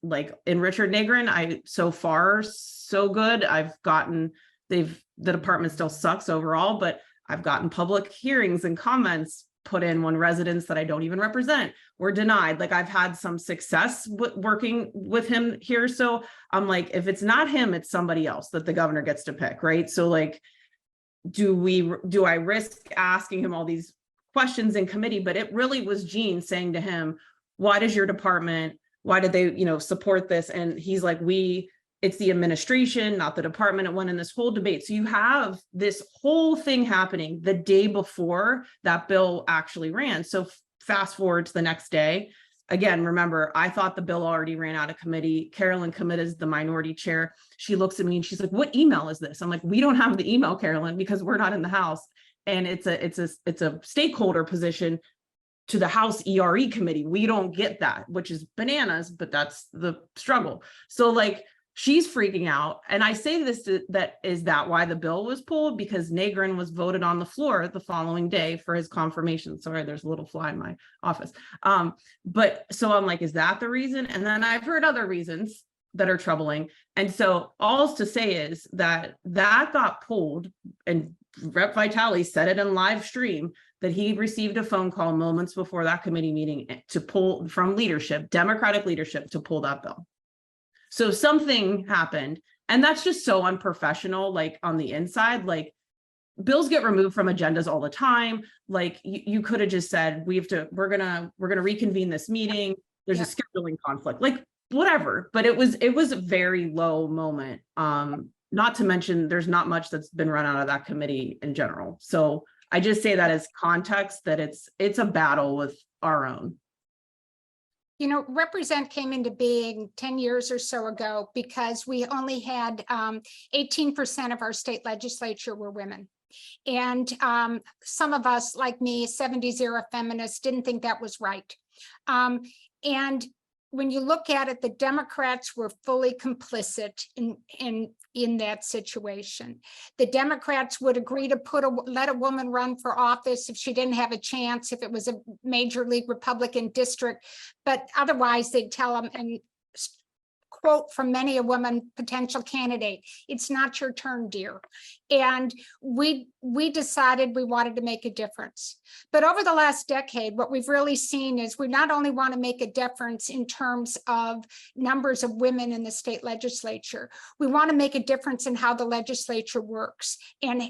S3: like in Richard Negrin, so far, so good. I've gotten the department still sucks overall, but I've gotten public hearings and comments put in when residents that I don't even represent were denied. Like, I've had some success working with him here. So I'm like, if it's not him, it's somebody else that the governor gets to pick, right? So like, do I risk asking him all these questions in committee? But it really was Gene saying to him, why does your department, why did they, support this? And he's like, it's the administration, not the department. It went in this whole debate. So you have this whole thing happening the day before that bill actually ran. So fast forward to the next day. Again, remember, I thought the bill already ran out of committee. Carolyn Committ is the minority chair. She looks at me and she's like, what email is this? I'm like, we don't have the email, Carolyn, because we're not in the House. And it's a stakeholder position to the House ERE committee. We don't get that, which is bananas, but that's the struggle. So like, she's freaking out. And I say this that why the bill was pulled, because Negrin was voted on the floor the following day for his confirmation. Sorry, there's a little fly in my office. But so I'm like, is that the reason? And then I've heard other reasons that are troubling. And so all to say is that got pulled, and Rep. Vitale said it in live stream that he received a phone call moments before that committee meeting to pull from leadership, Democratic leadership, to pull that bill. So something happened, and that's just so unprofessional. Like, on the inside, like, bills get removed from agendas all the time. Like, you could have just said, we're gonna reconvene this meeting. There's a scheduling conflict, like whatever. But it was a very low moment. Not to mention, there's not much that's been run out of that committee in general. So I just say that as context, that it's a battle with our own.
S1: Represent came into being 10 years or so ago because we only had 18% of our state legislature were women. And some of us, like me, 70s era feminists, didn't think that was right. And when you look at it, the Democrats were fully complicit in that situation. The Democrats would agree to let a woman run for office if she didn't have a chance, if it was a major league Republican district, but otherwise they'd tell them, and quote from many a woman potential candidate, it's not your turn, dear. And we decided we wanted to make a difference. But over the last decade, what we've really seen is we not only want to make a difference in terms of numbers of women in the state legislature, we want to make a difference in how the legislature works and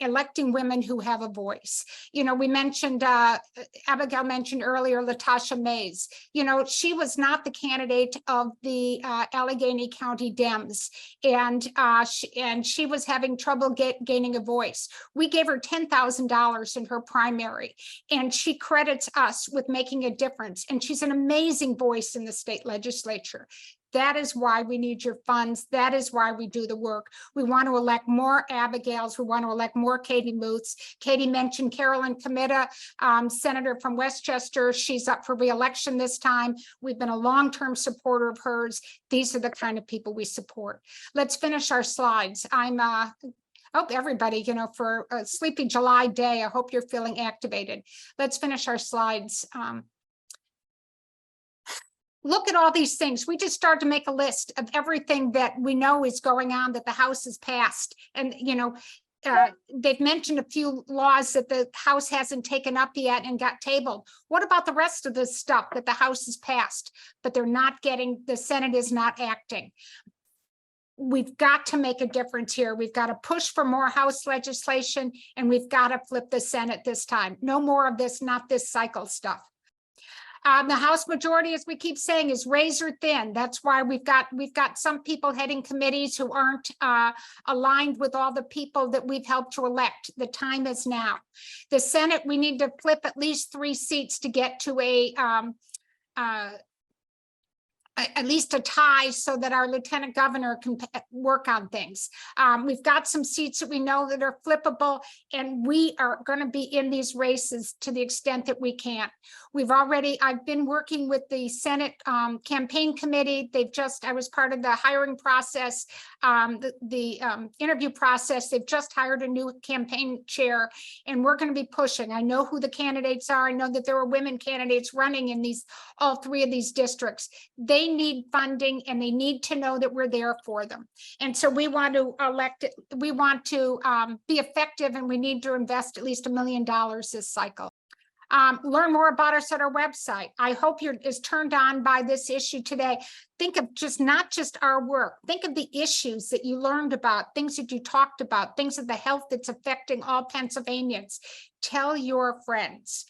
S1: electing women who have a voice. We mentioned, Abigail mentioned earlier, Latasha Mays. She was not the candidate of the Allegheny County Dems, and she was having trouble gaining a voice. We gave her $10,000 in her primary, and she credits us with making a difference. And she's an amazing voice in the state legislature. That is why we need your funds. That is why we do the work. We want to elect more Abigails. We want to elect more Katie Muths. Katie mentioned Carolyn Committ, senator from Westchester. She's up for re-election this time. We've been a long-term supporter of hers. These are the kind of people we support. Let's finish our slides. Hope everybody, for a sleepy July day, I hope you're feeling activated. Let's finish our slides. Look at all these things. We just started to make a list of everything that we know is going on that the House has passed. And, they've mentioned a few laws that the House hasn't taken up yet and got tabled. What about the rest of the stuff that the House has passed, but they're not getting, the Senate is not acting? We've got to make a difference here. We've got to push for more House legislation, and we've got to flip the Senate this time. No more of this, not this cycle stuff. The House majority, as we keep saying, is razor thin. That's why we've got some people heading committees who aren't aligned with all the people that we've helped to elect. The time is now. The Senate, we need to flip at least 3 seats to get to at least a tie so that our lieutenant governor can work on things. We've got some seats that we know that are flippable, and we are going to be in these races to the extent that we can. I've been working with the Senate campaign committee. I was part of the hiring process, the interview process. They've just hired a new campaign chair, and we're going to be pushing. I know who the candidates are. I know that there are women candidates running in all 3 of these districts. They they need funding and they need to know that we're there for them. And so we want to we want to be effective, and we need to invest at least $1 million this cycle. Learn more about us at our website. I hope you're as turned on by this issue today. Think of not just our work. Think of the issues that you learned about, things that you talked about, things of the health that's affecting all Pennsylvanians. Tell your friends.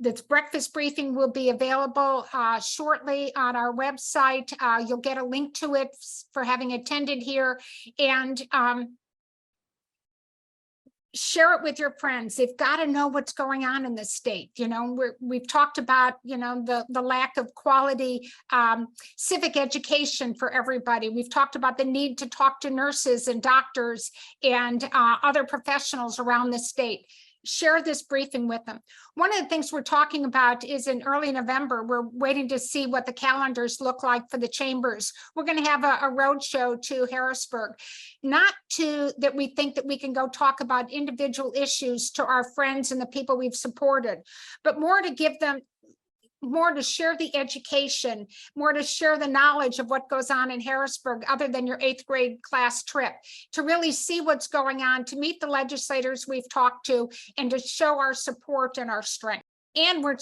S1: This breakfast briefing will be available shortly on our website. You'll get a link to it for having attended here, and share it with your friends. They've got to know what's going on in the state. You know, we've talked about, you know, the lack of quality civic education for everybody. We've talked about the need to talk to nurses and doctors and other professionals around the state. Share this briefing with them. One of the things we're talking about is in early November, we're waiting to see what the calendars look like for the chambers. We're going to have a road show to Harrisburg, not that we think that we can go talk about individual issues to our friends and the people we've supported, but more to give them more to share the education, more to share the knowledge of what goes on in Harrisburg, other than your 8th grade class trip, to really see what's going on, to meet the legislators we've talked to, and to show our support and our strength. And we're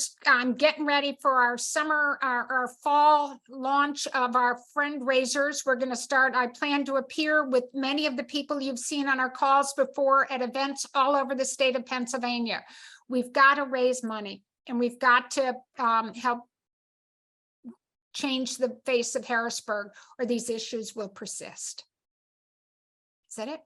S1: getting ready for our summer, our fall launch of our fundraisers. We're going to start. I plan to appear with many of the people you've seen on our calls before at events all over the state of Pennsylvania. We've got to raise money. And we've got to help change the face of Harrisburg, or these issues will persist. Is that it?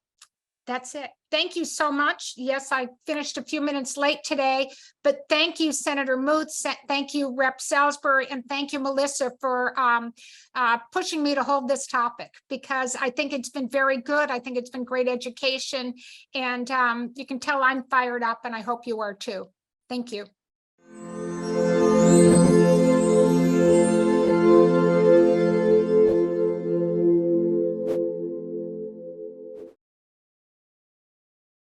S1: That's it. Thank you so much. Yes, I finished a few minutes late today, but thank you, Senator Muth. Thank you, Rep. Salisbury, and thank you, Melissa, for pushing me to hold this topic, because I think it's been very good. I think it's been great education, and you can tell I'm fired up, and I hope you are too. Thank you.